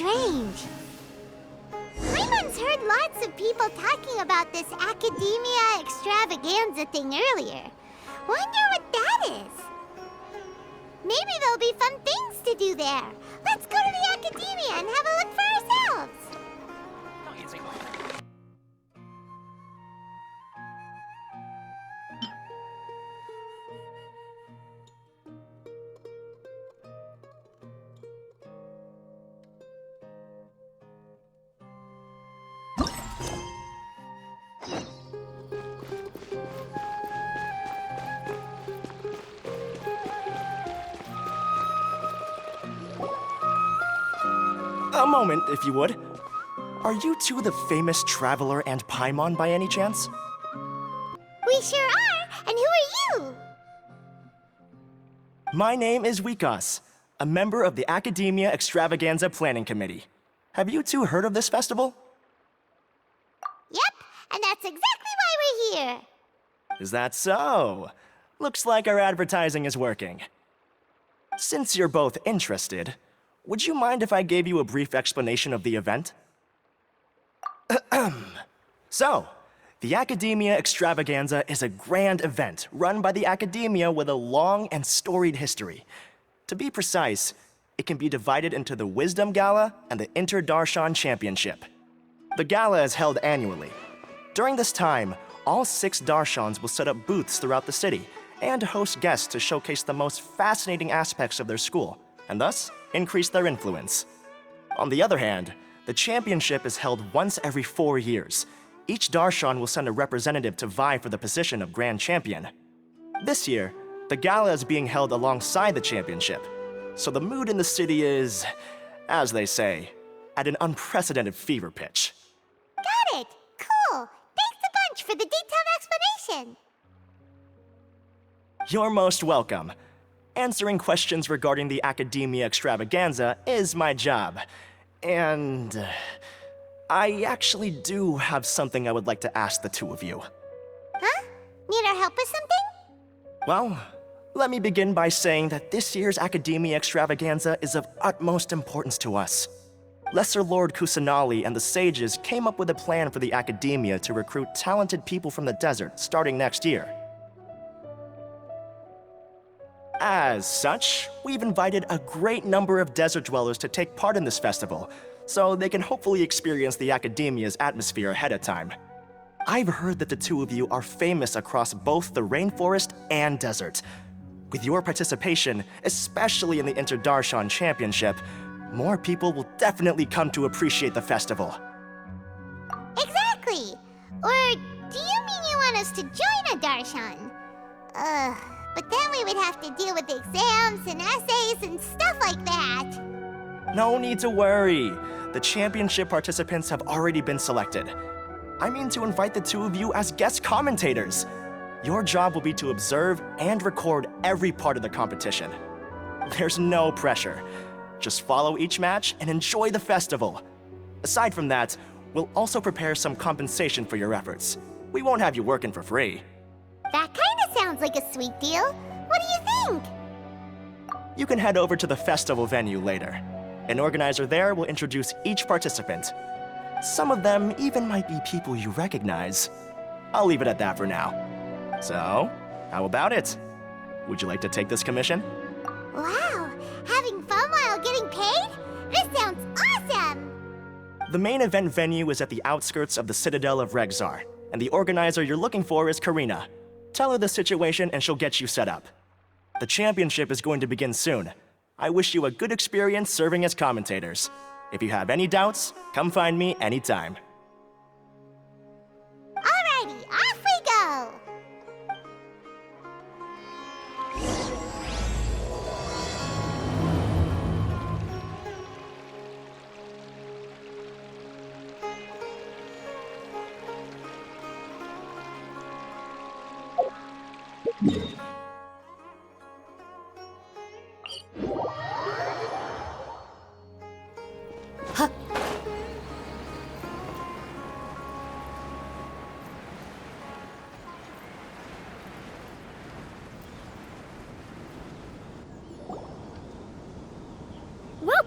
strange. Paimon's heard lots of people talking about this Academia Extravaganza thing earlier. Wonder what that is. Maybe there'll be fun things to do there. Let's go to the Academia and have a look for ourselves. A moment, if you would. Are you two the famous Traveler and Paimon by any chance? We sure are, and who are you? My name is Wikas, a member of the Academia Extravaganza Planning Committee. Have you two heard of this festival? Yep, and that's exactly why we're here. Is that so? Looks like our advertising is working. Since you're both interested, would you mind if I gave you a brief explanation of the event? So, the Academia Extravaganza is a grand event run by the Academia with a long and storied history. To be precise, it can be divided into the Wisdom Gala and the Inter-Darshan Championship. The gala is held annually. During this time, all 6 Darshans will set up booths throughout the city and host guests to showcase the most fascinating aspects of their school, and thus increase their influence. On the other hand, the championship is held once every 4 years. Each Darshan will send a representative to vie for the position of Grand Champion. This year, the gala is being held alongside the championship, so the mood in the city is, as they say, at an unprecedented fever pitch. Got it. Cool. Thanks a bunch for the detailed explanation. You're most welcome. Answering questions regarding the Academia Extravaganza is my job. And I actually do have something I would like to ask the two of you. Huh? Need our help with something? Well, let me begin by saying that this year's Academia Extravaganza is of utmost importance to us. Lesser Lord Kusanali and the sages came up with a plan for the Academia to recruit talented people from the desert starting next year. As such, we've invited a great number of desert dwellers to take part in this festival, so they can hopefully experience the Academia's atmosphere ahead of time. I've heard that the two of you are famous across both the rainforest and desert. With your participation, especially in the Inter-Darshan Championship, more people will definitely come to appreciate the festival. Exactly. Or do you mean you want us to join a Darshan? But then we would have to deal with exams and essays and stuff like that. No need to worry. The championship participants have already been selected. I mean to invite the two of you as guest commentators. Your job will be to observe and record every part of the competition. There's no pressure. Just follow each match and enjoy the festival. Aside from that, we'll also prepare some compensation for your efforts. We won't have you working for free. That kinda sounds like a sweet deal. What do you think? You can head over to the festival venue later. An organizer there will introduce each participant. Some of them even might be people you recognize. I'll leave it at that for now. So, how about it? Would you like to take this commission? Wow, having fun while getting paid? This sounds awesome! The main event venue is at the outskirts of the Citadel of Regzar, and the organizer you're looking for is Karina. Tell her the situation and she'll get you set up. The championship is going to begin soon. I wish you a good experience serving as commentators. If you have any doubts, come find me anytime. Alrighty, off we go!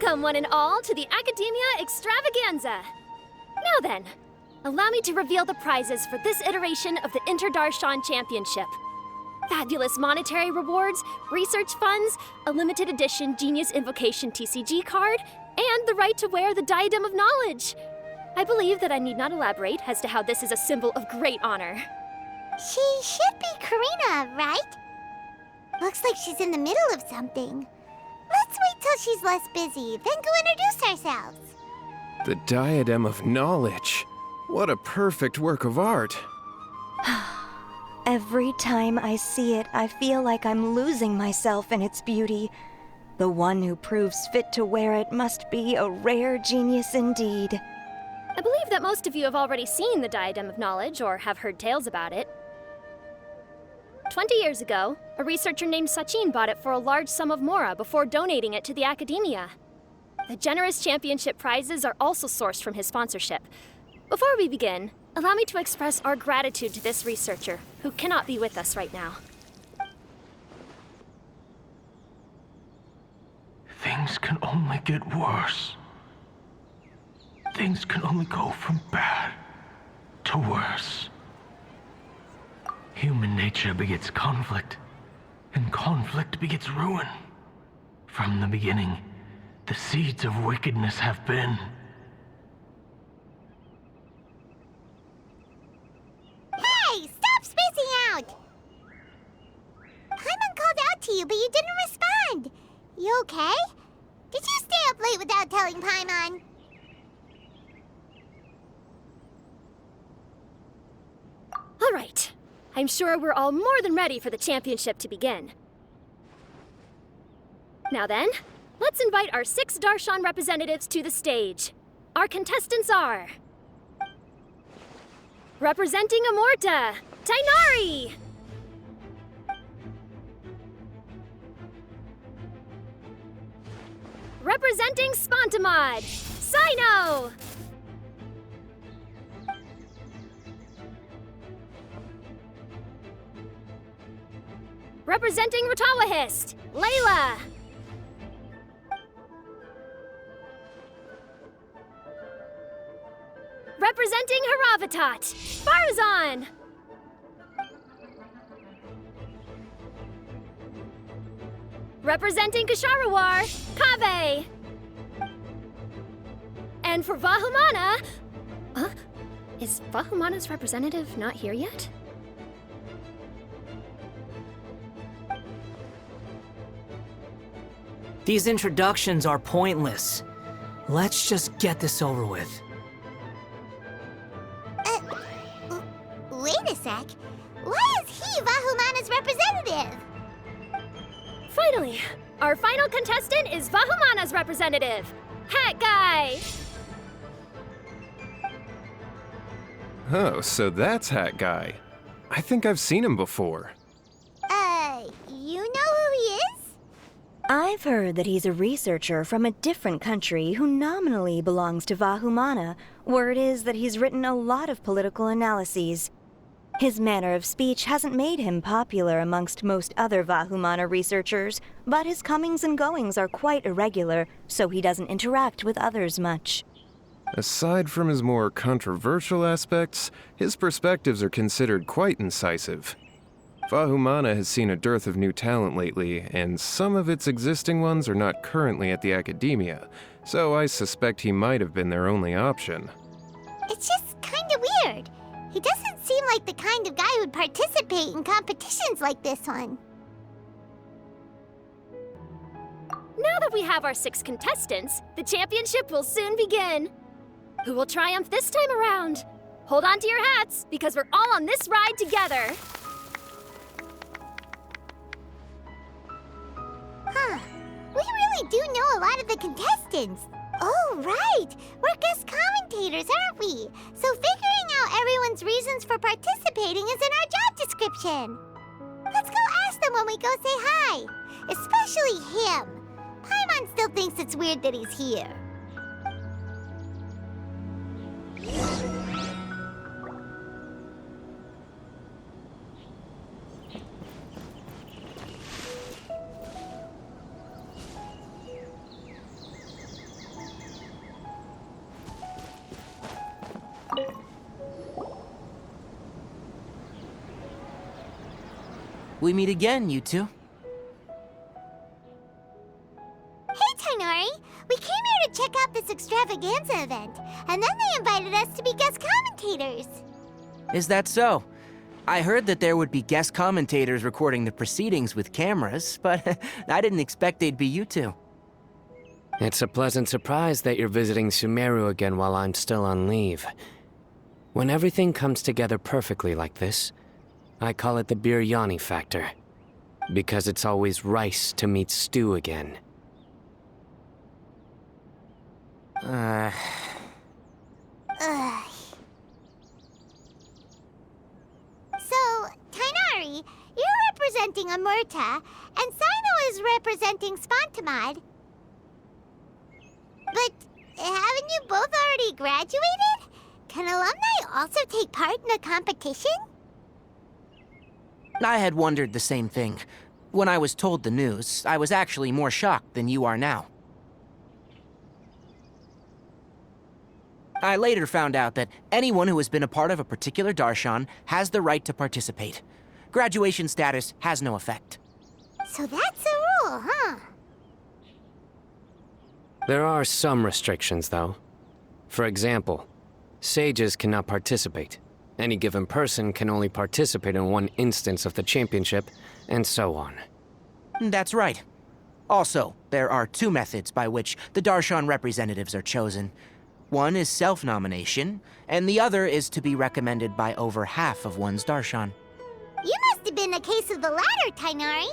Welcome, one and all, to the Academia Extravaganza. Now then, allow me to reveal the prizes for this iteration of the Inter-Darshan Championship. Fabulous monetary rewards, research funds, a limited edition Genius Invocation TCG card, and the right to wear the Diadem of Knowledge. I believe that I need not elaborate as to how this is a symbol of great honor. She should be Karina, right? Looks like she's in the middle of something. Let's wait till she's less busy, then go introduce ourselves. The Diadem of Knowledge. What a perfect work of art. Every time I see it, I feel like I'm losing myself in its beauty. The one who proves fit to wear it must be a rare genius indeed. I believe that most of you have already seen the Diadem of Knowledge or have heard tales about it. 20 years ago, a researcher named Sachin bought it for a large sum of mora before donating it to the Academia. The generous championship prizes are also sourced from his sponsorship. Before we begin, allow me to express our gratitude to this researcher, who cannot be with us right now. Things can only get worse. Things can only go from bad to worse. Human nature begets conflict, and conflict begets ruin. From the beginning, the seeds of wickedness have been. Hey, stop spacing out! Paimon called out to you, but you didn't respond. You okay? Did you stay up late without telling Paimon? All right. I'm sure we're all more than ready for the championship to begin. Now then, let's invite our 6 Darshan representatives to the stage. Our contestants are... Representing Amorta, Tainari! Representing Spontamod, Sino! Representing Ratawahist, Layla! Representing Haravatat, Farzan! Representing Kasharawar, Kaveh! And for Vahumana... Is Vahumana's representative not here yet? These introductions are pointless. Let's just get this over with. Wait a sec. Why is he Vahumana's representative? Finally, our final contestant is Vahumana's representative, Hat Guy! Oh, so that's Hat Guy. I think I've seen him before. You know who he is? I've heard that he's a researcher from a different country who nominally belongs to Vahumana. Word is that he's written a lot of political analyses. His manner of speech hasn't made him popular amongst most other Vahumana researchers, but his comings and goings are quite irregular, so he doesn't interact with others much. Aside from his more controversial aspects, his perspectives are considered quite incisive. Vahumana has seen a dearth of new talent lately, and some of its existing ones are not currently at the Academia, so I suspect he might have been their only option. It's just kinda weird. He doesn't seem like the kind of guy who'd participate in competitions like this one. Now that we have our 6 contestants, the championship will soon begin. Who will triumph this time around? Hold on to your hats, because we're all on this ride together. Huh. We really do know a lot of the contestants. Oh, right. We're guest commentators, aren't we? So figuring out everyone's reasons for participating is in our job description. Let's go ask them when we go say hi. Especially him. Paimon still thinks it's weird that he's here. we meet again, you two. Hey, Tainari! We came here to check out this extravaganza event, and then they invited us to be guest commentators. Is that so? I heard that there would be guest commentators recording the proceedings with cameras, but I didn't expect they'd be you two. It's a pleasant surprise that you're visiting Sumeru again while I'm still on leave. When everything comes together perfectly like this, I call it the biryani factor. Because it's always rice to meet stew again. Ugh. So, Tainari, you're representing Amurta, and Sino is representing Spontamod. But haven't you both already graduated? Can alumni also take part in a competition? I had wondered the same thing. When I was told the news, I was actually more shocked than you are now. I later found out that anyone who has been a part of a particular darshan has the right to participate. Graduation status has no effect. So that's a rule, huh? There are some restrictions, though. For example, sages cannot participate. Any given person can only participate in one instance of the championship, and so on. That's right. Also, there are two methods by which the darshan representatives are chosen. One is self-nomination, and the other is to be recommended by over half of one's darshan. You must have been a case of the latter, Tainari.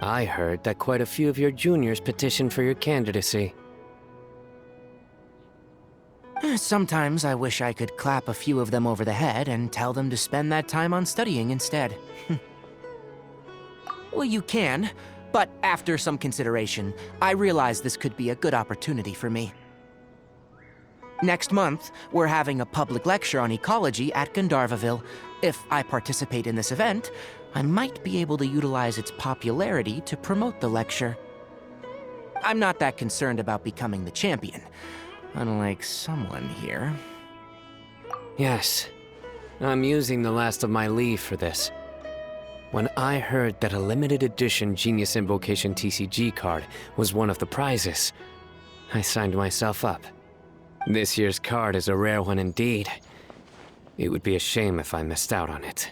I heard that quite a few of your juniors petitioned for your candidacy. Sometimes I wish I could clap a few of them over the head and tell them to spend that time on studying instead. Well, you can, but after some consideration, I realize this could be a good opportunity for me. Next month, we're having a public lecture on ecology at Gandharvaville. If I participate in this event, I might be able to utilize its popularity to promote the lecture. I'm not that concerned about becoming the champion, unlike someone here. Yes, I'm using the last of my leave for this. When I heard that a limited edition Genius Invocation TCG card was one of the prizes, I signed myself up. This year's card is a rare one indeed. It would be a shame if I missed out on it.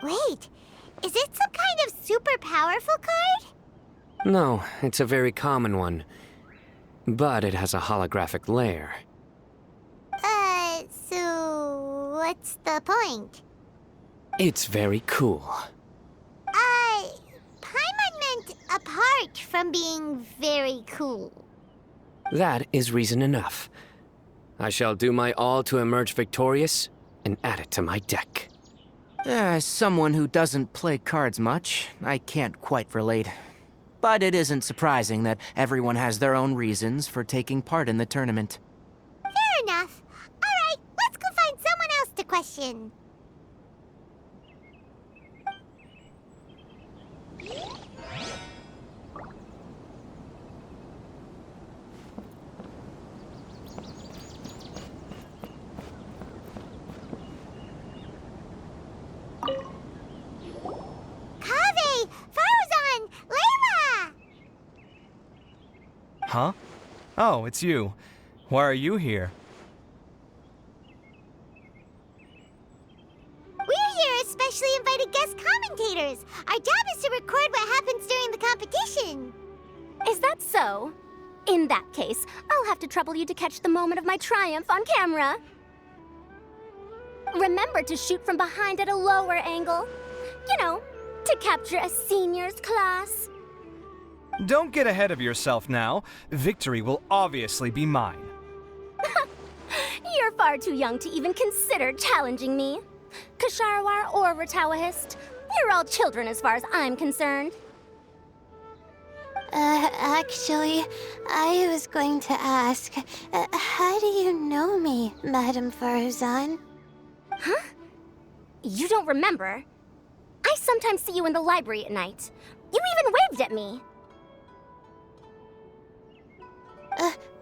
Wait, is it some kind of super powerful card? No, it's a very common one. But it has a holographic layer. So what's the point? It's very cool. Paimon meant apart from being very cool. That is reason enough. I shall do my all to emerge victorious and add it to my deck. As someone who doesn't play cards much, I can't quite relate. But it isn't surprising that everyone has their own reasons for taking part in the tournament. Fair enough. All right, let's go find someone else to question. Kaveh! Farzan! Layla! Huh? Oh, it's you. Why are you here? We're here as specially invited guest commentators. Our job is to record what happens during the competition. Is that so? In that case, I'll have to trouble you to catch the moment of my triumph on camera. Remember to shoot from behind at a lower angle. You know, to capture a seniors class. Don't get ahead of yourself now. Victory will obviously be mine. You're far too young to even consider challenging me. Kasharawar or Ratawahist, you're all children as far as I'm concerned. Actually, I was going to ask, how do you know me, Madame Farzan? Huh? You don't remember? I sometimes see you in the library at night. You even waved at me.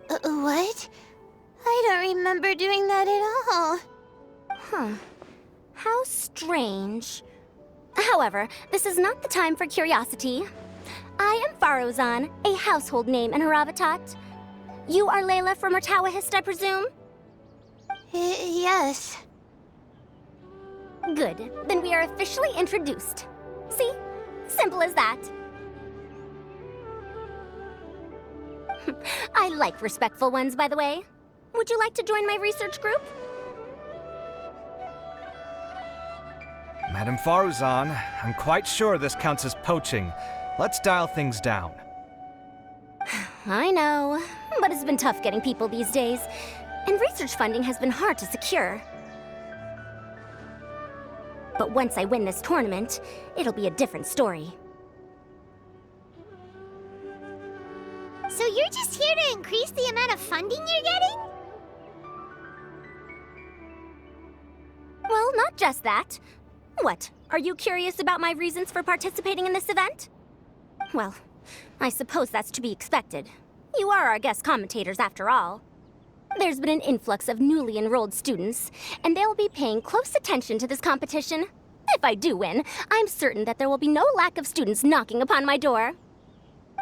What? I don't remember doing that at all. Huh. How strange. However, this is not the time for curiosity. I am Farozan, a household name in Haravatat. You are Layla from Ertawahist, I presume? Yes. Good. Then we are officially introduced. See? Simple as that. I like respectful ones, by the way. Would you like to join my research group? Madam Faruzan, I'm quite sure this counts as poaching. Let's dial things down. I know, but it's been tough getting people these days, and research funding has been hard to secure. But once I win this tournament, it'll be a different story. So you're just here to increase the amount of funding you're getting? Well, not just that. What, are you curious about my reasons for participating in this event? Well, I suppose that's to be expected. You are our guest commentators after all. There's been an influx of newly enrolled students, and they'll be paying close attention to this competition. If I do win, I'm certain that there will be no lack of students knocking upon my door.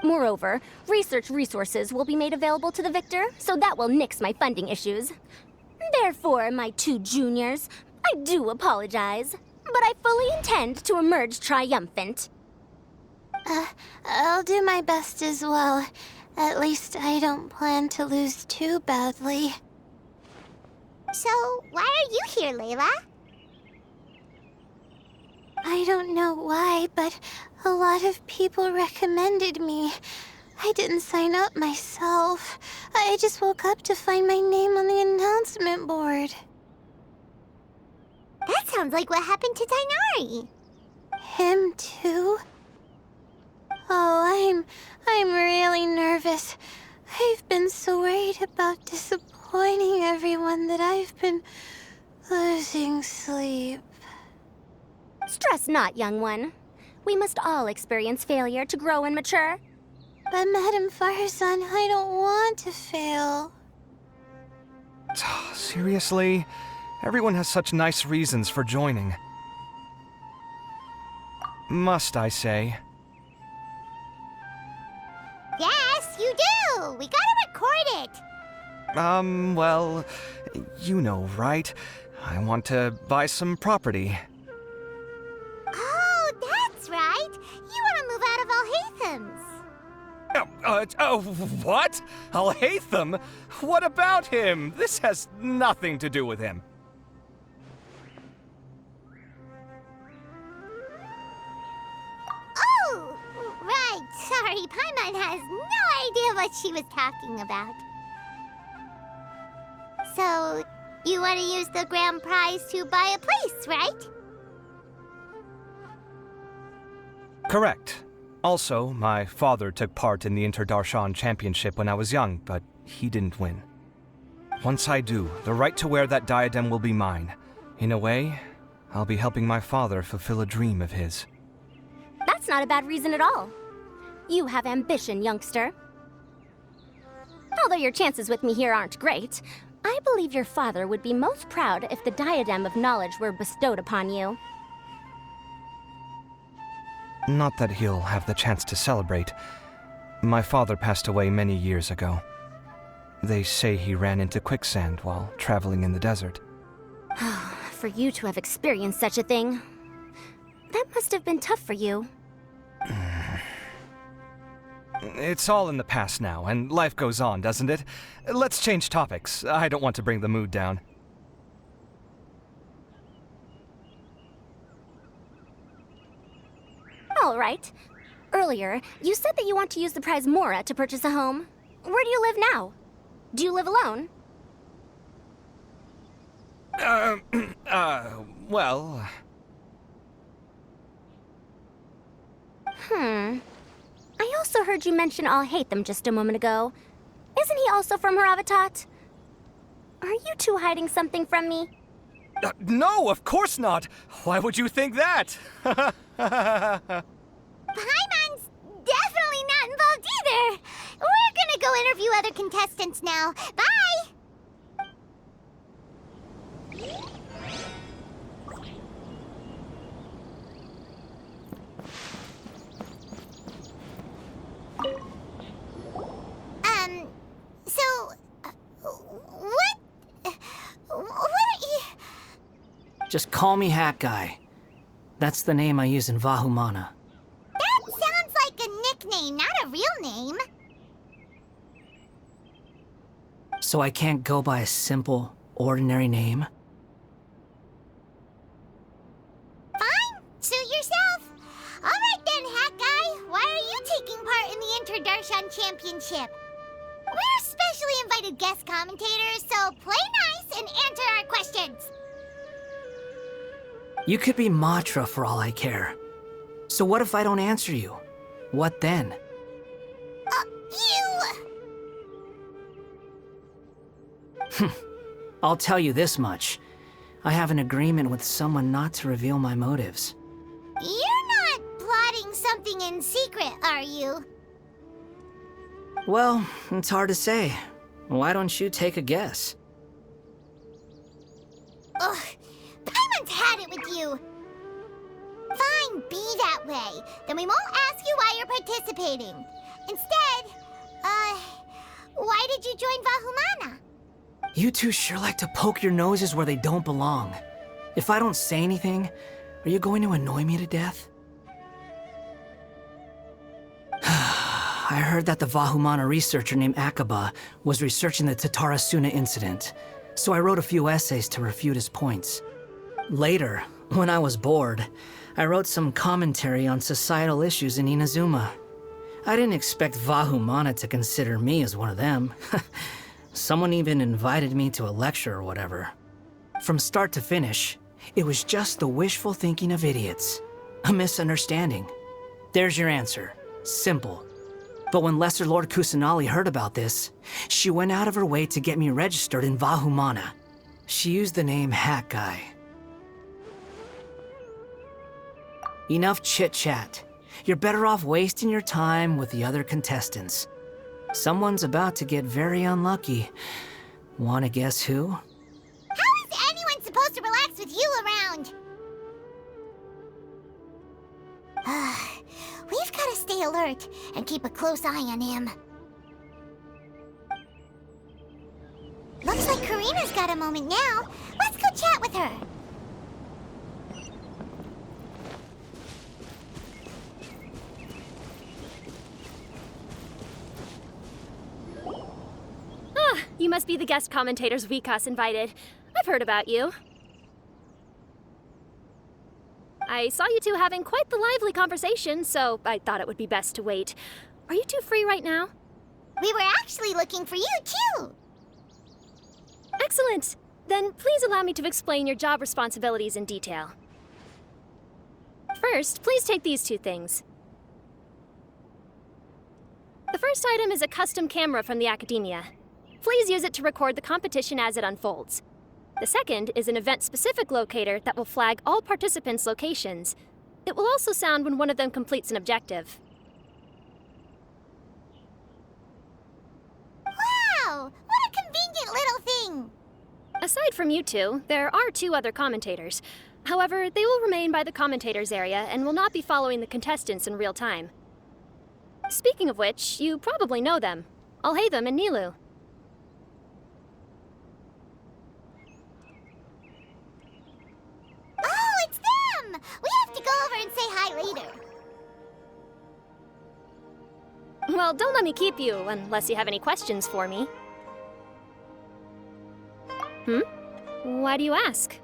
Moreover, research resources will be made available to the victor, so that will nix my funding issues. Therefore, my two juniors, I do apologize, but I fully intend to emerge triumphant. I'll do my best as well. At least I don't plan to lose too badly. So, why are you here, Layla? I don't know why, but a lot of people recommended me. I didn't sign up myself. I just woke up to find my name on the announcement board. That sounds like what happened to Dainari. Him too? Oh, I'm really nervous. I've been so worried about disappointing everyone that I've been losing sleep. Stress not, young one. We must all experience failure to grow and mature. But Madame Farsan, I don't want to fail. Seriously? Everyone has such nice reasons for joining. Must I say? Yes, you do! We gotta record it! Well, you know, right? I want to buy some property. Oh, that's right! You want to move out of Alhatham's. What? Alhaitham? What about him? This has nothing to do with him. Oh, right. Sorry, Paimon has no idea what she was talking about. So, you want to use the grand prize to buy a place, right? Correct. Also, my father took part in the Interdarshan Championship when I was young, but he didn't win. Once I do, the right to wear that diadem will be mine. In a way, I'll be helping my father fulfill a dream of his. That's not a bad reason at all. You have ambition, youngster. Although your chances with me here aren't great, I believe your father would be most proud if the diadem of knowledge were bestowed upon you. Not that he'll have the chance to celebrate. My father passed away many years ago. They say he ran into quicksand while traveling in the desert. For you to have experienced such a thing, that must have been tough for you. It's all in the past now, and life goes on, doesn't it? Let's change topics. I don't want to bring the mood down. All right. Earlier, you said that you want to use the prize Mora to purchase a home. Where do you live now? Do you live alone? Well... I also heard you mention Alhaitham just a moment ago. Isn't he also from Haravatat? Are you two hiding something from me? No, of course not! Why would you think that? Paimon's definitely not involved either! We're gonna go interview other contestants now. Bye! Just call me Hat Guy. That's the name I use in Vahumana. That sounds like a nickname, not a real name. So I can't go by a simple, ordinary name? Fine, suit yourself. All right then, Hat Guy. Why are you taking part in the Interdarshan Championship? We're specially invited guest commentators, so play nice and answer our questions. You could be Matra for all I care. So what if I don't answer you? What then? I'll tell you this much. I have an agreement with someone not to reveal my motives. You're not plotting something in secret, are you? Well, it's hard to say. Why don't you take a guess? Ugh, Paimon's had it with you. Fine, be that way. Then we won't ask you why you're participating. Instead, why did you join Vahumana? You two sure like to poke your noses where they don't belong. If I don't say anything, are you going to annoy me to death? I heard that the Vahumana researcher named Akaba was researching the Tatarasuna incident, so I wrote a few essays to refute his points. Later, when I was bored, I wrote some commentary on societal issues in Inazuma. I didn't expect Vahumana to consider me as one of them. Someone even invited me to a lecture or whatever. From start to finish, it was just the wishful thinking of idiots. A misunderstanding. There's your answer. Simple. But when Lesser Lord Kusanali heard about this, she went out of her way to get me registered in Vahumana. She used the name Hat Guy. Enough chit-chat. You're better off wasting your time with the other contestants. Someone's about to get very unlucky. Wanna guess who? How is anyone supposed to relax with you around? We've got to stay alert and keep a close eye on him. Looks like Karina's got a moment now. Let's go chat with her. You must be the guest commentators Vikas invited. I've heard about you. I saw you two having quite the lively conversation, so I thought it would be best to wait. Are you two free right now? We were actually looking for you, too. Excellent. Then please allow me to explain your job responsibilities in detail. First, please take these two things. The first item is a custom camera from the Academia. Please use it to record the competition as it unfolds. The second is an event-specific locator that will flag all participants' locations. It will also sound when one of them completes an objective. Wow! What a convenient little thing! Aside from you two, there are two other commentators. However, they will remain by the commentators area and will not be following the contestants in real time. Speaking of which, you probably know them. Alhaitham and Nilu. Oh, it's them! We have to go over and say hi later. Well, don't let me keep you, unless you have any questions for me. Why do you ask?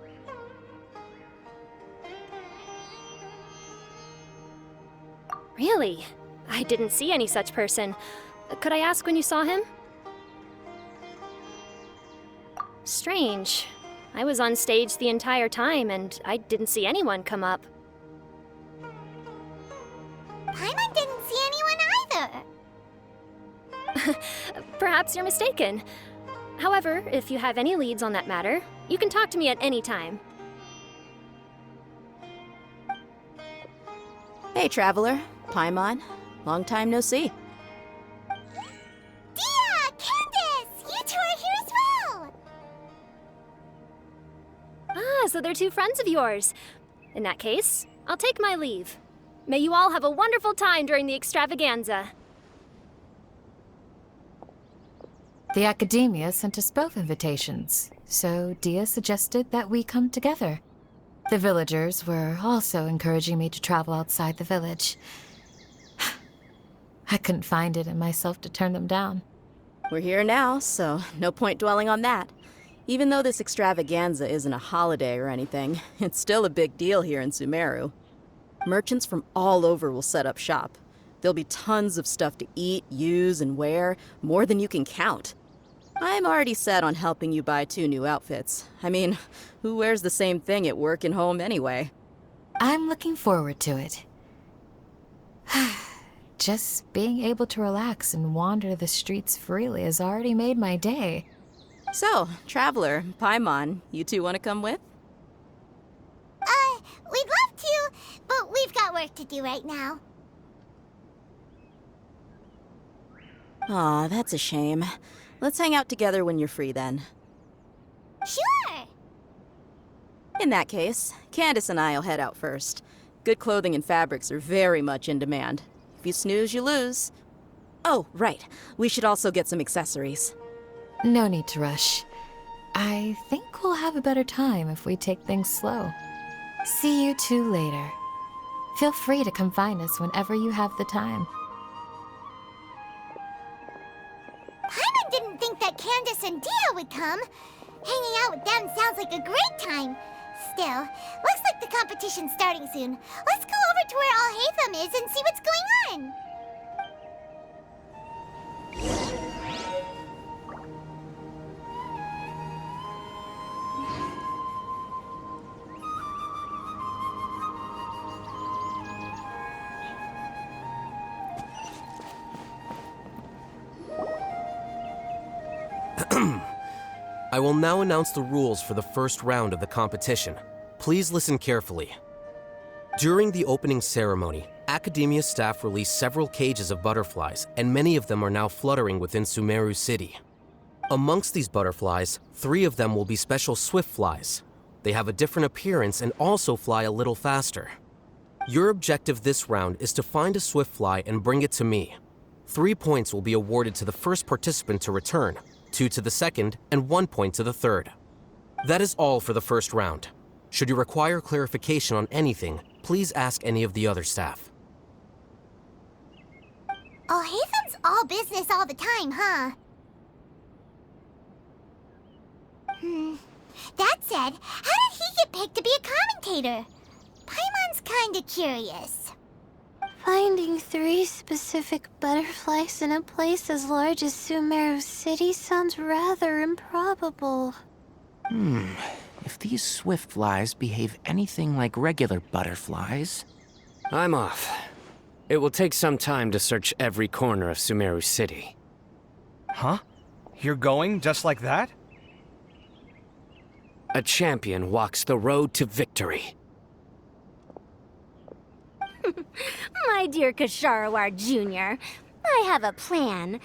Really? I didn't see any such person. Could I ask when you saw him? Strange. I was on stage the entire time, and I didn't see anyone come up. Paimon didn't see anyone either. Perhaps you're mistaken. However, if you have any leads on that matter, you can talk to me at any time. Hey, Traveler. Paimon. Long time no see. Dia! Candace! You two are here as well! Ah, so they're two friends of yours. In that case, I'll take my leave. May you all have a wonderful time during the extravaganza. The Academia sent us both invitations, so Dia suggested that we come together. The villagers were also encouraging me to travel outside the village. I couldn't find it in myself to turn them down. We're here now, so no point dwelling on that. Even though this extravaganza isn't a holiday or anything, it's still a big deal here in Sumeru. Merchants from all over will set up shop. There'll be tons of stuff to eat, use, and wear, more than you can count. I'm already set on helping you buy 2 new outfits. I mean, who wears the same thing at work and home anyway? I'm looking forward to it. Just being able to relax and wander the streets freely has already made my day. So, Traveler, Paimon, you two want to come with? We'd love to, but we've got work to do right now. Aw, that's a shame. Let's hang out together when you're free then. Sure! In that case, Candace and I'll head out first. Good clothing and fabrics are very much in demand. If you snooze, you lose. Oh, right. We should also get some accessories. No need to rush. I think we'll have a better time if we take things slow. See you two later. Feel free to come find us whenever you have the time. Paimon didn't think that Candace and Dia would come. Hanging out with them sounds like a great time. Still, looks like the competition's starting soon. Let's go over to where Alhaitham is and see what's going on. I will now announce the rules for the first round of the competition. Please listen carefully. During the opening ceremony, Academia staff released several cages of butterflies, and many of them are now fluttering within Sumeru City. Amongst these butterflies, 3 of them will be special swift flies. They have a different appearance and also fly a little faster. Your objective this round is to find a swift fly and bring it to me. 3 points will be awarded to the first participant to return, 2 to the second, and 1 point to the third. That is all for the first round. Should you require clarification on anything, please ask any of the other staff. Alhaitham's all business all the time, huh? That said, how did he get picked to be a commentator? Paimon's kinda curious. Finding 3 specific butterflies in a place as large as Sumeru City sounds rather improbable. If these swift flies behave anything like regular butterflies... I'm off. It will take some time to search every corner of Sumeru City. Huh? You're going just like that? A champion walks the road to victory. My dear Kasharawar Jr., I have a plan.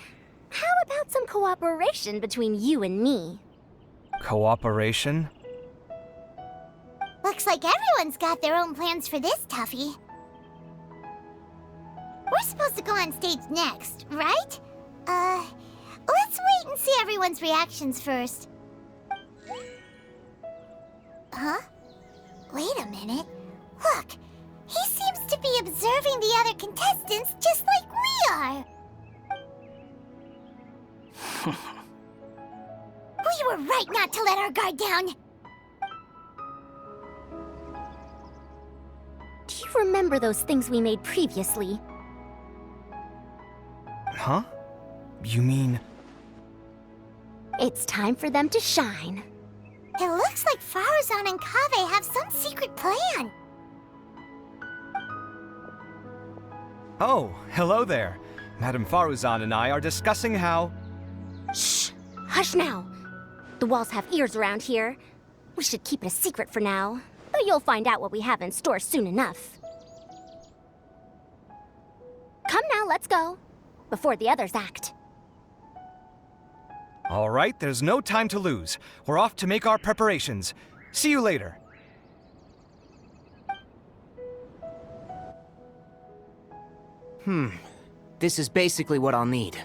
How about some cooperation between you and me? Cooperation? Looks like everyone's got their own plans for this, Tuffy. We're supposed to go on stage next, right? Let's wait and see everyone's reactions first. Huh? Wait a minute. Look, he seems to be observing the other contestants just like we are. We were right not to let our guard down. Do you remember those things we made previously? Huh? You mean... It's time for them to shine. It looks like Faruzan and Kaveh have some secret plan. Oh, hello there. Madame Faruzan and I are discussing how... Shh! Hush now! The walls have ears around here. We should keep it a secret for now, but you'll find out what we have in store soon enough. Come now, let's go. Before the others act. All right, there's no time to lose. We're off to make our preparations. See you later. This is basically what I'll need.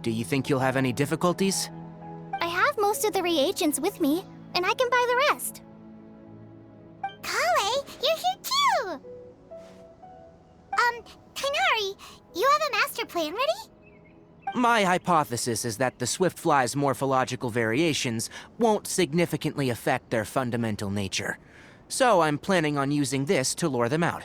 Do you think you'll have any difficulties? I have most of the reagents with me, and I can buy the rest. Kale You're here too! Tighnari, you have a master plan ready? My hypothesis is that the Swiftfly's morphological variations won't significantly affect their fundamental nature. So I'm planning on using this to lure them out.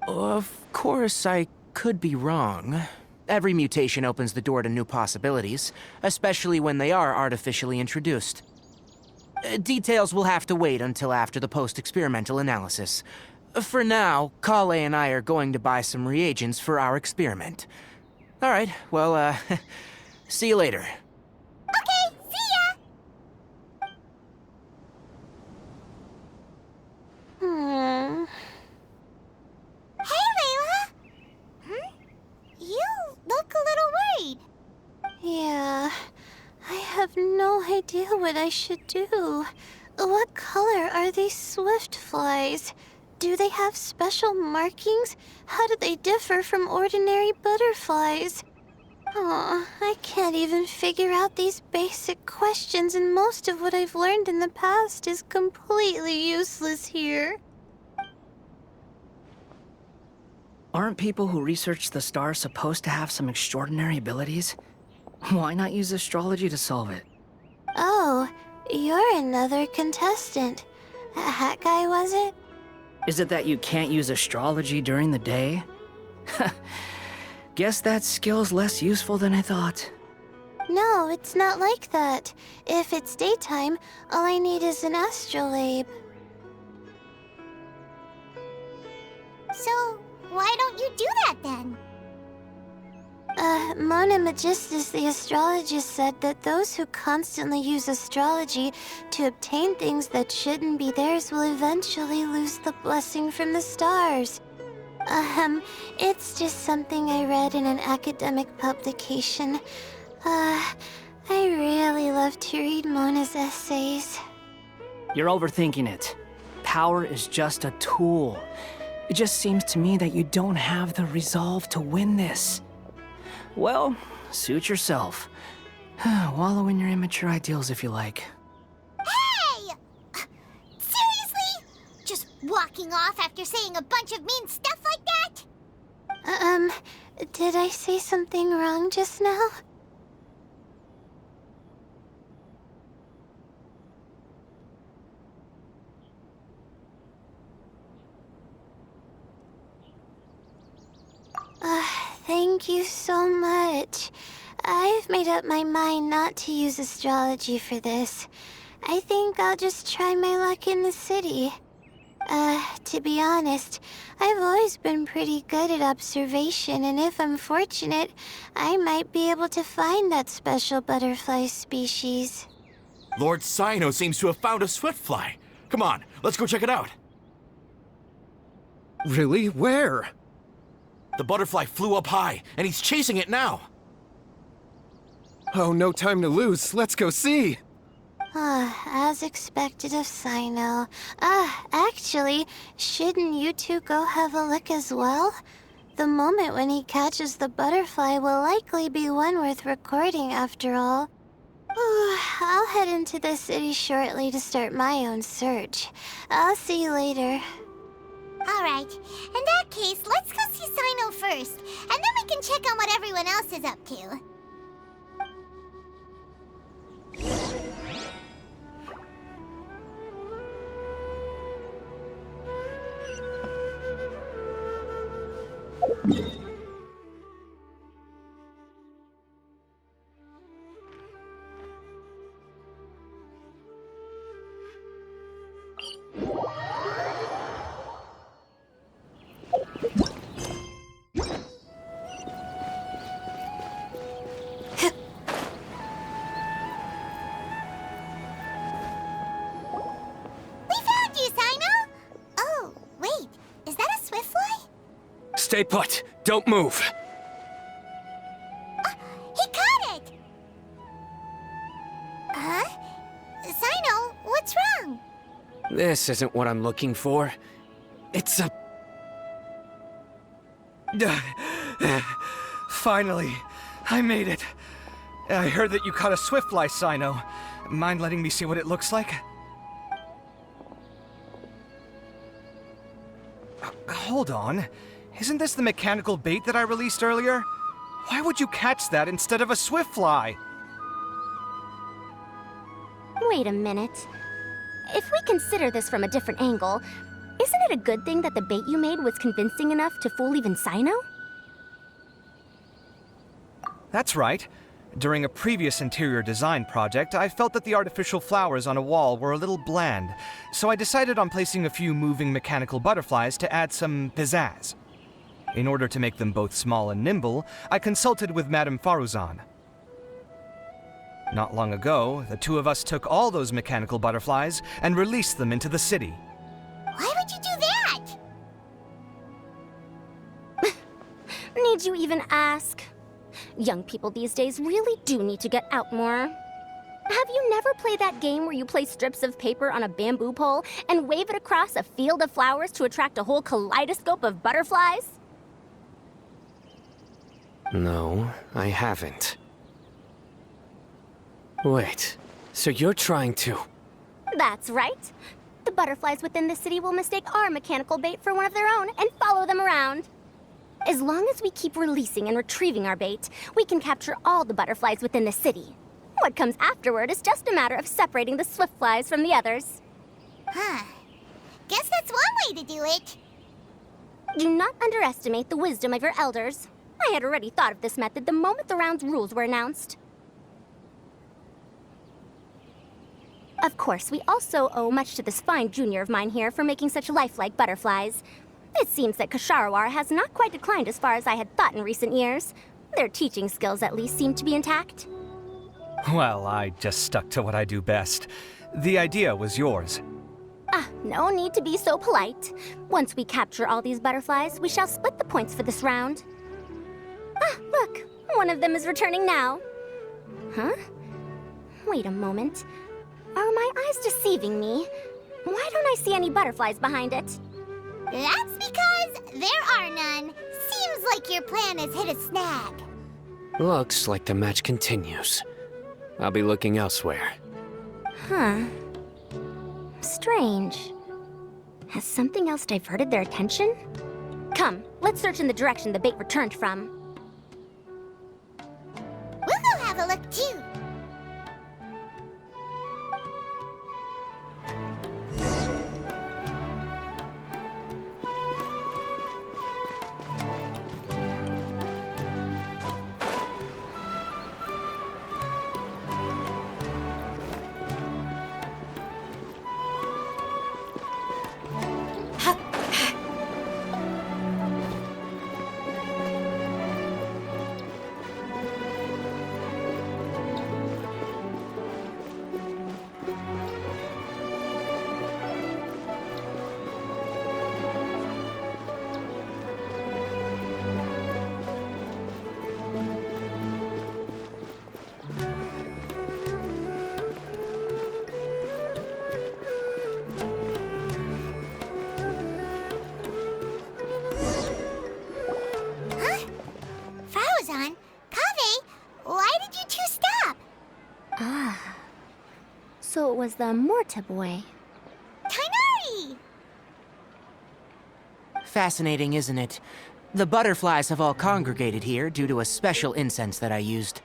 Of course, I could be wrong. Every mutation opens the door to new possibilities, especially when they are artificially introduced. Details will have to wait until after the post-experimental analysis. For now, Kale and I are going to buy some reagents for our experiment. All right, well, see you later. Okay, see ya! Hey, Layla! You look a little worried. Yeah, I have no idea what I should do. What color are these Swiftflies? Do they have special markings? How do they differ from ordinary butterflies? Oh, I can't even figure out these basic questions, and most of what I've learned in the past is completely useless here. Aren't people who research the stars supposed to have some extraordinary abilities? Why not use astrology to solve it? Oh, you're another contestant. That guy, was it? Is it that you can't use astrology during the day? Guess that skill's less useful than I thought. No, it's not like that. If it's daytime, all I need is an astrolabe. So, why don't you do that then? Mona Magistus, the astrologist, said that those who constantly use astrology to obtain things that shouldn't be theirs will eventually lose the blessing from the stars. It's just something I read in an academic publication. I really love to read Mona's essays. You're overthinking it. Power is just a tool. It just seems to me that you don't have the resolve to win this. Well, suit yourself. Wallow in your immature ideals if you like. Hey! Seriously? Just walking off after saying a bunch of mean stuff like that? Did I say something wrong just now? Thank you so much. I've made up my mind not to use astrology for this. I think I'll just try my luck in the city. To be honest, I've always been pretty good at observation, and if I'm fortunate, I might be able to find that special butterfly species. Lord Sino seems to have found a Swiftfly. Come on, let's go check it out. Really? Where? The butterfly flew up high, and he's chasing it now. Oh, no time to lose. Let's go see. As expected of Sino. Actually, shouldn't you two go have a look as well? The moment when he catches the butterfly will likely be one worth recording after all. I'll head into the city shortly to start my own search. I'll see you later. Alright, in that case, let's go see Sino first, and then we can check on what everyone else is up to. Stay put. Don't move. He caught it! Huh? Sino, what's wrong? This isn't what I'm looking for. It's a... Finally, I made it. I heard that you caught a Swiftfly, Sino. Mind letting me see what it looks like? Hold on. Isn't this the mechanical bait that I released earlier? Why would you catch that instead of a swift fly? Wait a minute. If we consider this from a different angle, isn't it a good thing that the bait you made was convincing enough to fool even Sino? That's right. During a previous interior design project, I felt that the artificial flowers on a wall were a little bland, so I decided on placing a few moving mechanical butterflies to add some pizzazz. In order to make them both small and nimble, I consulted with Madame Faruzan. Not long ago, the two of us took all those mechanical butterflies and released them into the city. Why would you do that? Need you even ask? Young people these days really do need to get out more. Have you never played that game where you place strips of paper on a bamboo pole and wave it across a field of flowers to attract a whole kaleidoscope of butterflies? No, I haven't. Wait, so you're trying to... That's right. The butterflies within the city will mistake our mechanical bait for one of their own and follow them around. As long as we keep releasing and retrieving our bait, we can capture all the butterflies within the city. What comes afterward is just a matter of separating the swift flies from the others. Huh. Guess that's one way to do it. Do not underestimate the wisdom of your elders. I had already thought of this method the moment the round's rules were announced. Of course, we also owe much to this fine junior of mine here for making such lifelike butterflies. It seems that Kasharawar has not quite declined as far as I had thought in recent years. Their teaching skills at least seem to be intact. Well, I just stuck to what I do best. The idea was yours. No need to be so polite. Once we capture all these butterflies, we shall split the points for this round. Look, one of them is returning now. Huh? Wait a moment. Are my eyes deceiving me? Why don't I see any butterflies behind it? That's because there are none. Seems like your plan has hit a snag. Looks like the match continues. I'll be looking elsewhere. Huh. Strange. Has something else diverted their attention? Come, let's search in the direction the bait returned from. We'll go have a look too. So it was the Morta boy. Tainari! Fascinating, isn't it? The butterflies have all congregated here due to a special incense that I used.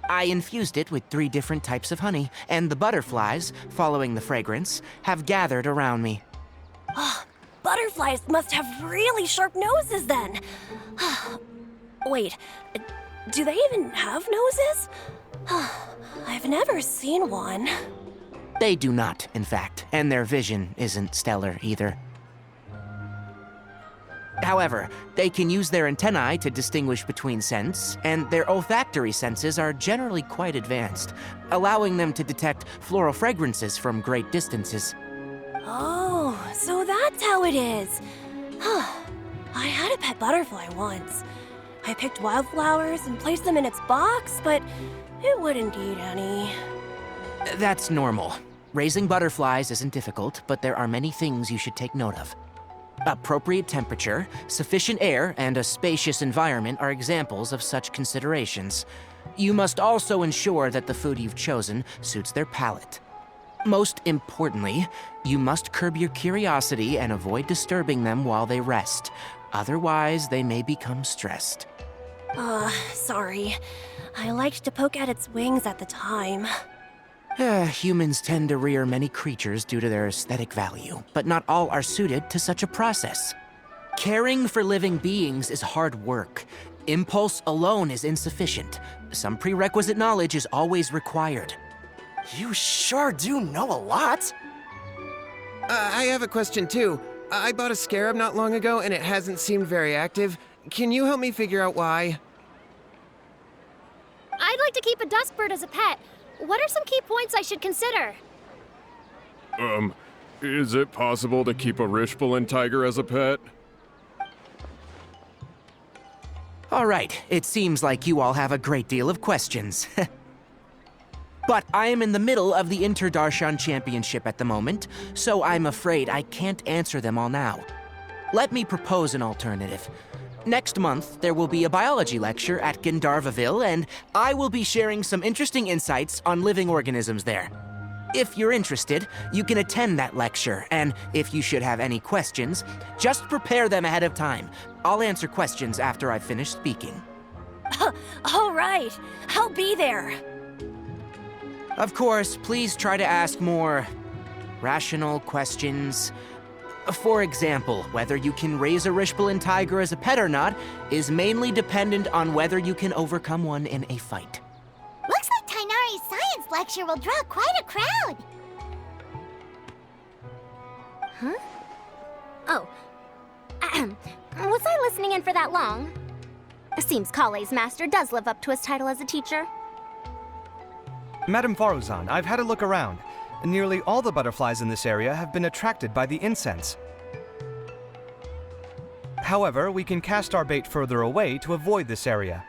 I infused it with 3 different types of honey, and the butterflies, following the fragrance, have gathered around me. Butterflies must have really sharp noses then. Wait, do they even have noses? I've never seen one. They do not, in fact, and their vision isn't stellar either. However, they can use their antennae to distinguish between scents, and their olfactory senses are generally quite advanced, allowing them to detect floral fragrances from great distances. Oh, so that's how it is. I had a pet butterfly once. I picked wildflowers and placed them in its box, but it wouldn't eat any. That's normal. Raising butterflies isn't difficult, but there are many things you should take note of. Appropriate temperature, sufficient air, and a spacious environment are examples of such considerations. You must also ensure that the food you've chosen suits their palate. Most importantly, you must curb your curiosity and avoid disturbing them while they rest. Otherwise, they may become stressed. Sorry. I liked to poke at its wings at the time. Humans tend to rear many creatures due to their aesthetic value, but not all are suited to such a process. Caring for living beings is hard work. Impulse alone is insufficient. Some prerequisite knowledge is always required. You sure do know a lot. I have a question too. I bought a scarab not long ago and it hasn't seemed very active. Can you help me figure out why? I'd like to keep a dustbird as a pet. What are some key points I should consider? Is it possible to keep a Rishbalin tiger as a pet? All right, it seems like you all have a great deal of questions. But I am in the middle of the Interdarshan Championship at the moment, so I'm afraid I can't answer them all now. Let me propose an alternative. Next month, there will be a biology lecture at Gandharvaville, and I will be sharing some interesting insights on living organisms there. If you're interested, you can attend that lecture, and if you should have any questions, just prepare them ahead of time. I'll answer questions after I've finished speaking. All right, I'll be there. Of course, please try to ask more rational questions. For example, whether you can raise a Rishbalin tiger as a pet or not is mainly dependent on whether you can overcome one in a fight. Looks like Tainari's science lecture will draw quite a crowd. Huh? Oh. Was I listening in for that long? Seems Kale's master does live up to his title as a teacher. Madame Faruzan, I've had a look around. Nearly all the butterflies in this area have been attracted by the incense. However, we can cast our bait further away to avoid this area.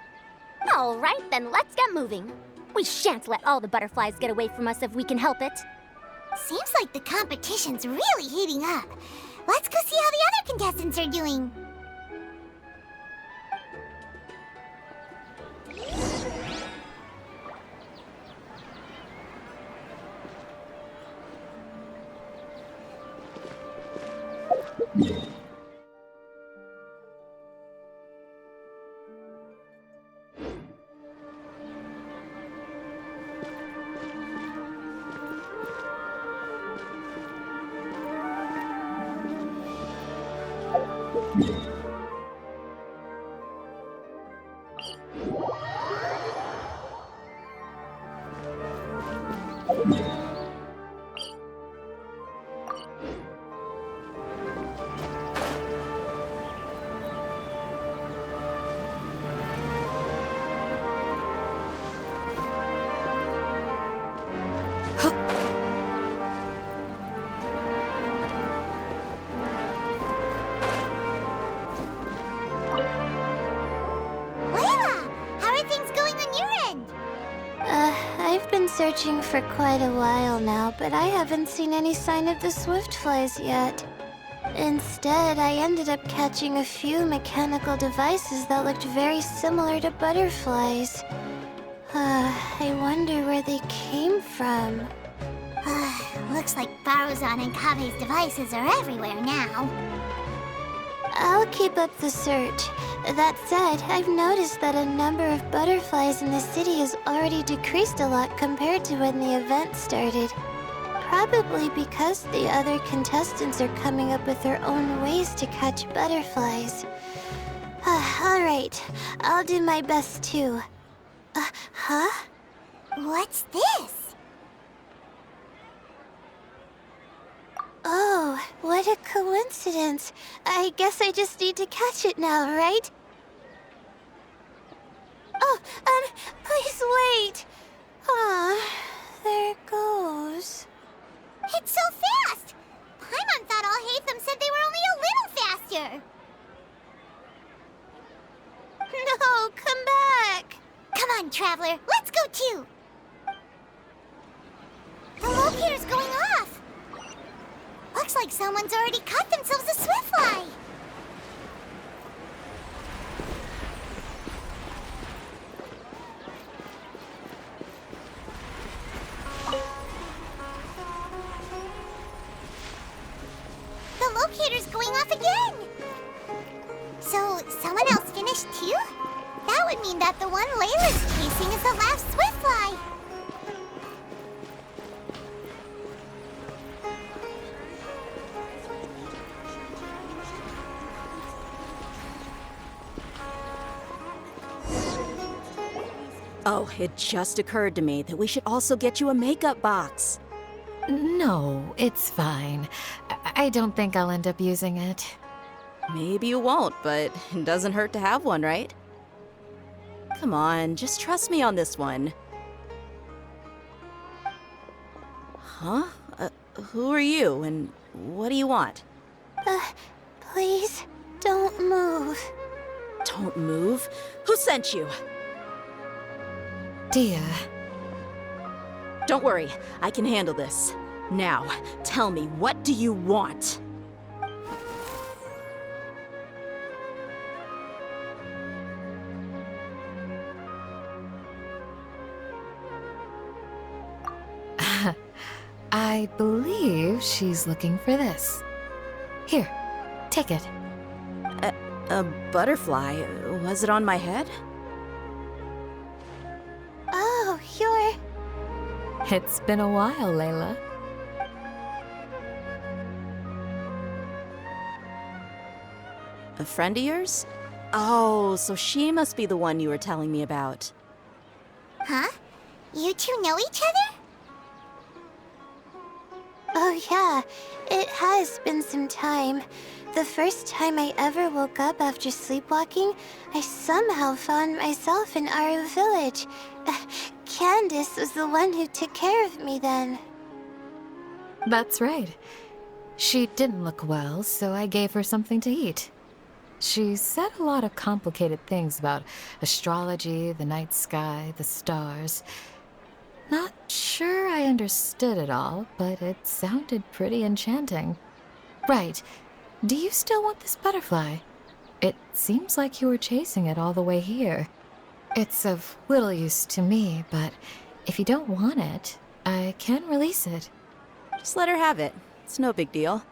All right, then let's get moving. We shan't let all the butterflies get away from us if we can help it. Seems like the competition's really heating up. Let's go see how the other contestants are doing. I've been searching for quite a while now, but I haven't seen any sign of the Swiftflies yet. Instead, I ended up catching a few mechanical devices that looked very similar to butterflies. I wonder where they came from. Looks like Faruzan and Kave's devices are everywhere now. I'll keep up the search. That said, I've noticed that a number of butterflies in the city has already decreased a lot compared to when the event started. Probably because the other contestants are coming up with their own ways to catch butterflies. Alright, I'll do my best too. Huh? What's this? Oh, what a coincidence. I guess I just need to catch it now, right? Oh, please wait. There it goes. It's so fast! Paimon thought all Hatham said they were only a little faster. No, come back. Come on, Traveler, let's go too. The locator's going off. Looks like someone's already caught themselves a Swiftfly. that the one Layla's chasing is the last Swiftfly. Oh, it just occurred to me that we should also get you a makeup box. No, it's fine. I don't think I'll end up using it. Maybe you won't, but it doesn't hurt to have one, right? Come on, just trust me on this one. Huh? Who are you, and what do you want? Please, don't move. Don't move? Who sent you? Dia. Don't worry, I can handle this. Now, tell me, what do you want? I believe she's looking for this. Here, take it. A butterfly? Was it on my head? Oh, you're... It's been a while, Layla. A friend of yours? Oh, so she must be the one you were telling me about. Huh? You two know each other? Oh yeah, it has been some time. The first time I ever woke up after sleepwalking, I somehow found myself in our village. Candace was the one who took care of me then. That's right. She didn't look well, so I gave her something to eat. She said a lot of complicated things about astrology, the night sky, the stars. Not sure I understood it all, but it sounded pretty enchanting. Right. Do you still want this butterfly? It seems like you were chasing it all the way here. It's of little use to me, but if you don't want it, I can release it. Just let her have it. It's no big deal.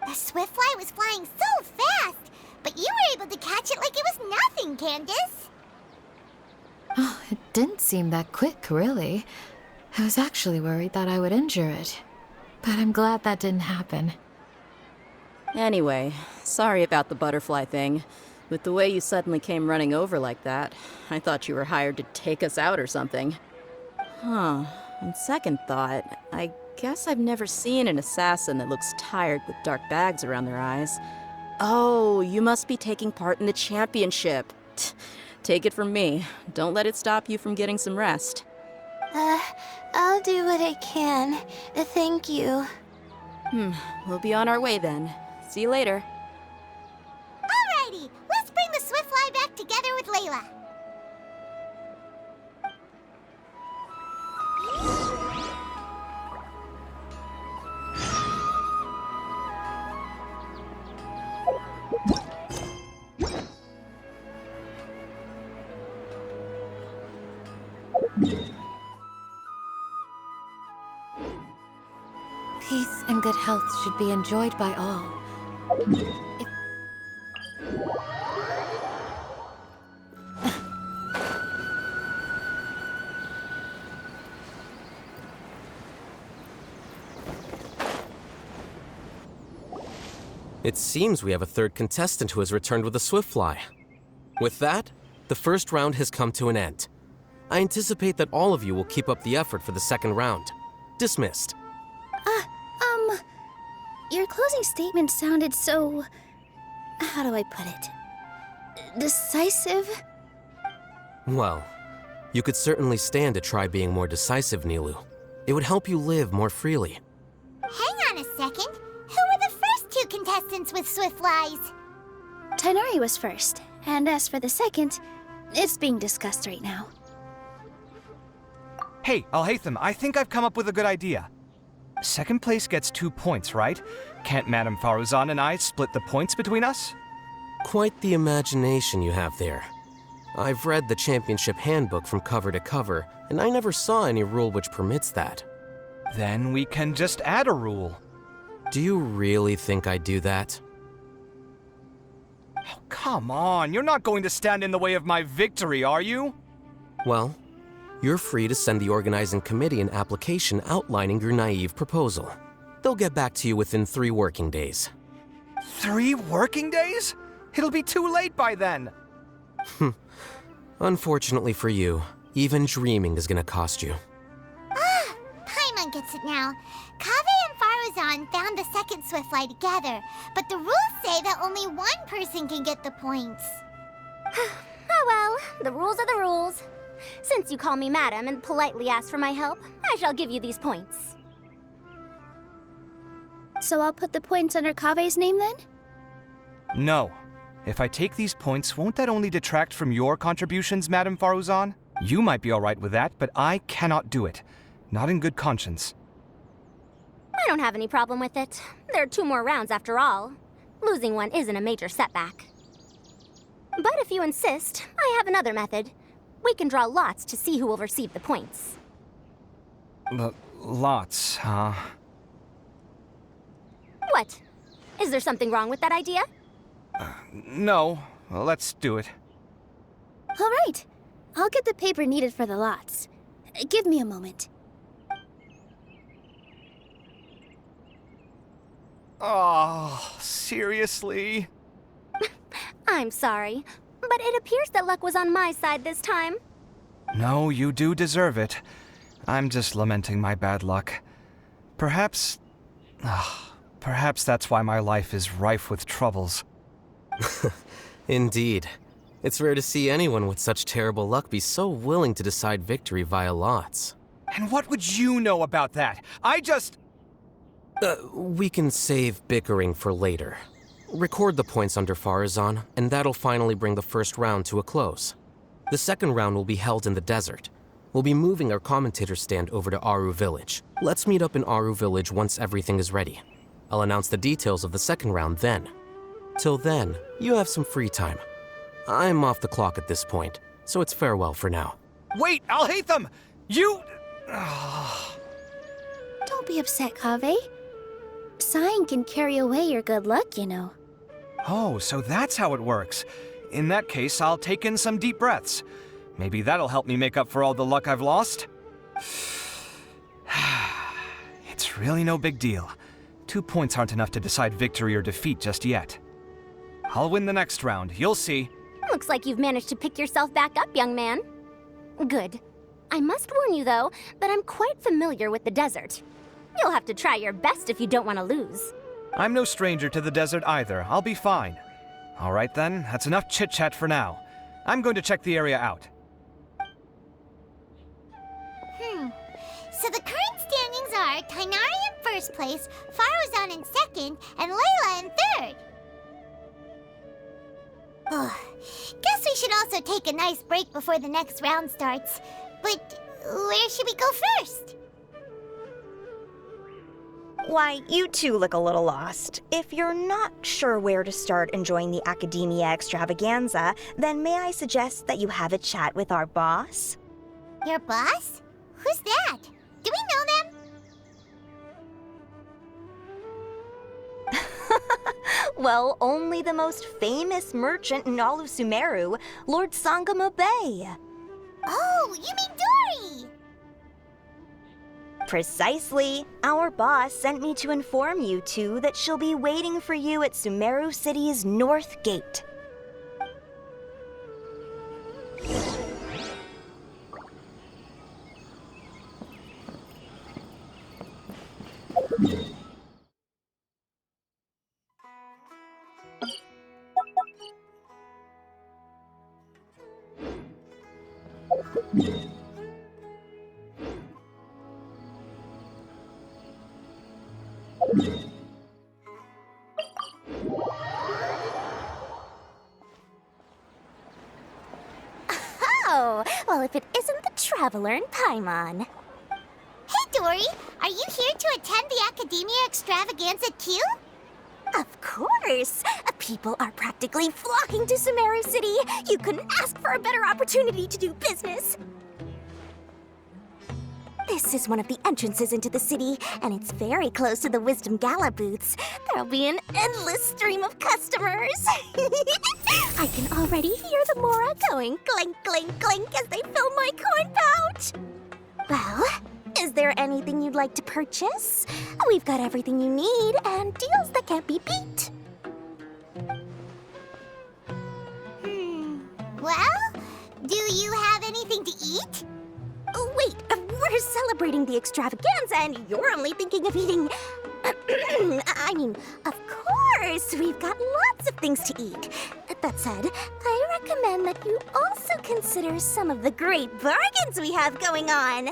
The Swiftfly was flying so fast, but you were able to catch it like it was nothing, Candace. Oh, it didn't seem that quick, really. I was actually worried that I would injure it, but I'm glad that didn't happen. Anyway, sorry about the butterfly thing. With the way you suddenly came running over like that, I thought you were hired to take us out or something. Huh. On second thought, I guess I've never seen an assassin that looks tired with dark bags around their eyes. Oh, you must be taking part in the championship. Take it from me. Don't let it stop you from getting some rest. I'll do what I can. Thank you. We'll be on our way then. See you later. Alrighty, let's bring the Swiftfly back together with Layla. Peace and good health should be enjoyed by all. It seems we have a third contestant who has returned with a Swiftfly. With that, the first round has come to an end. I anticipate that all of you will keep up the effort for the second round. Dismissed. Your closing statement sounded so... how do I put it? Decisive? Well, you could certainly stand to try being more decisive, Nilu. It would help you live more freely. Hang on a second. Who were the first two contestants with Swiftflies? Tighnari was first, and as for the second, it's being discussed right now. Hey, Alhaitham, I think I've come up with a good idea. Second place gets 2 points, right? Can't Madame Faruzan and I split the points between us? Quite the imagination you have there. I've read the championship handbook from cover to cover, and I never saw any rule which permits that. Then we can just add a rule. Do you really think I'd do that? Oh, come on, you're not going to stand in the way of my victory, are you? Well, you're free to send the organizing committee an application outlining your naive proposal. They'll get back to you within 3 working days. 3 working days? It'll be too late by then. Unfortunately for you, even dreaming is gonna cost you. Ah, Paimon gets it now. Kaveh and Faruzan found the second Swiftfly together, but the rules say that only one person can get the points. Oh well, the rules are the rules. Since you call me madam and politely ask for my help, I shall give you these points. So I'll put the points under Kaveh's name then? No. If I take these points, won't that only detract from your contributions, Madame Faruzan? You might be alright with that, but I cannot do it. Not in good conscience. I don't have any problem with it. There are 2 more rounds after all. Losing one isn't a major setback. But if you insist, I have another method. We can draw lots to see who will receive the points. Lots, huh? What? Is there something wrong with that idea? No. Well, let's do it. All right. I'll get the paper needed for the lots. Give me a moment. Oh, seriously? I'm sorry, but it appears that luck was on my side this time. No, you do deserve it. I'm just lamenting my bad luck. Perhaps that's why my life is rife with troubles. Indeed. It's rare to see anyone with such terrible luck be so willing to decide victory via lots. And what would you know about that? We can save bickering for later. Record the points under Faruzan, and that'll finally bring the first round to a close. The second round will be held in the desert. We'll be moving our commentator stand over to Aru Village. Let's meet up in Aru Village once everything is ready. I'll announce the details of the second round then. Till then, you have some free time. I'm off the clock at this point, so it's farewell for now. Wait, I'll hate them! You... Don't be upset, Kaveh. Sighing can carry away your good luck, you know. Oh, so that's how it works. In that case, I'll take in some deep breaths. Maybe that'll help me make up for all the luck I've lost. It's really no big deal. 2 points aren't enough to decide victory or defeat just yet. I'll win the next round, you'll see. Looks like you've managed to pick yourself back up, young man. Good. I must warn you, though, that I'm quite familiar with the desert. You'll have to try your best if you don't want to lose. I'm no stranger to the desert either. I'll be fine. All right then, that's enough chit-chat for now. I'm going to check the area out. So the current standings are Tainari in first place, Faruzan in second, and Layla in third. Guess we should also take a nice break before the next round starts. But where should we go first? Why, you two look a little lost. If you're not sure where to start enjoying the Academia extravaganza, then may I suggest that you have a chat with our boss? Your boss? Who's that? Do we know them? Well, only the most famous merchant in all of Sumeru, Lord Sangamo Bay. Oh, you mean Dory! Precisely. Our boss sent me to inform you two that she'll be waiting for you at Sumeru City's North Gate. Oh, well, if it isn't the traveler in Paimon. Hey, Dory! Are you here to attend the Academia extravaganza too? Of course! People are practically flocking to Sumeru City. You couldn't ask for a better opportunity to do business. This is one of the entrances into the city, and it's very close to the Wisdom Gala booths. There'll be an endless stream of customers. I can already hear the Mora going clink, clink, clink as they fill my coin pouch. Well, is there anything you'd like to purchase? We've got everything you need and deals that can't be beat. Well, do you have anything to eat? Oh, wait, we're celebrating the extravaganza and you're only thinking of eating... I mean, of course, we've got lots of things to eat. That said, I recommend that you also consider some of the great bargains we have going on.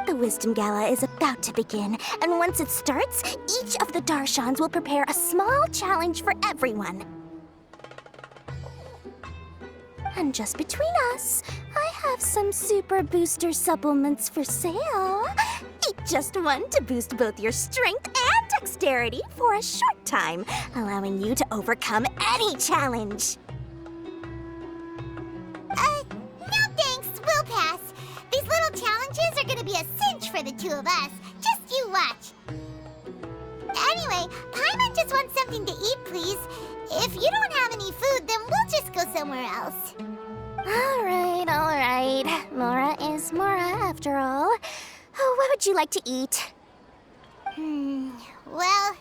The Wisdom Gala is about to begin, and once it starts, each of the Darshans will prepare a small challenge for everyone. And just between us, I have some super booster supplements for sale. Eat just one to boost both your strength and dexterity for a short time, allowing you to overcome any challenge. No thanks, we'll pass. These little challenges are gonna be a cinch for the two of us. Just you watch. Anyway, Paimon just wants something to eat, please. If you don't have any food, then we'll just go somewhere else. All right. Mora is Mora, after all. Oh, what would you like to eat? Well,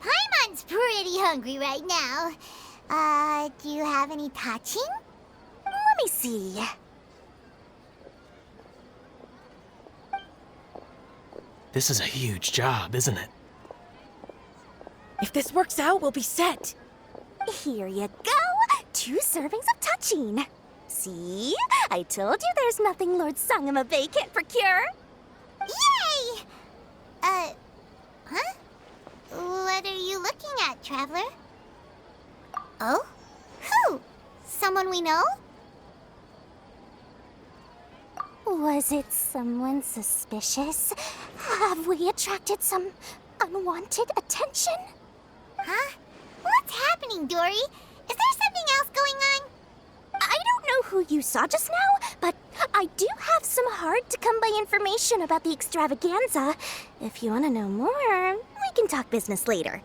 Paimon's pretty hungry right now. Do you have any touching? Let me see. This is a huge job, isn't it? If this works out, we'll be set. Here you go. 2 servings of touching. See? I told you there's nothing Lord Sangamabe can't procure. Yay! Huh? What are you looking at, Traveler? Oh? Who? Someone we know? Was it someone suspicious? Have we attracted some unwanted attention? Huh? What's happening, Dory? Is there something else going on? I don't know who you saw just now, but I do have some hard-to-come-by information about the extravaganza. If you want to know more, we can talk business later.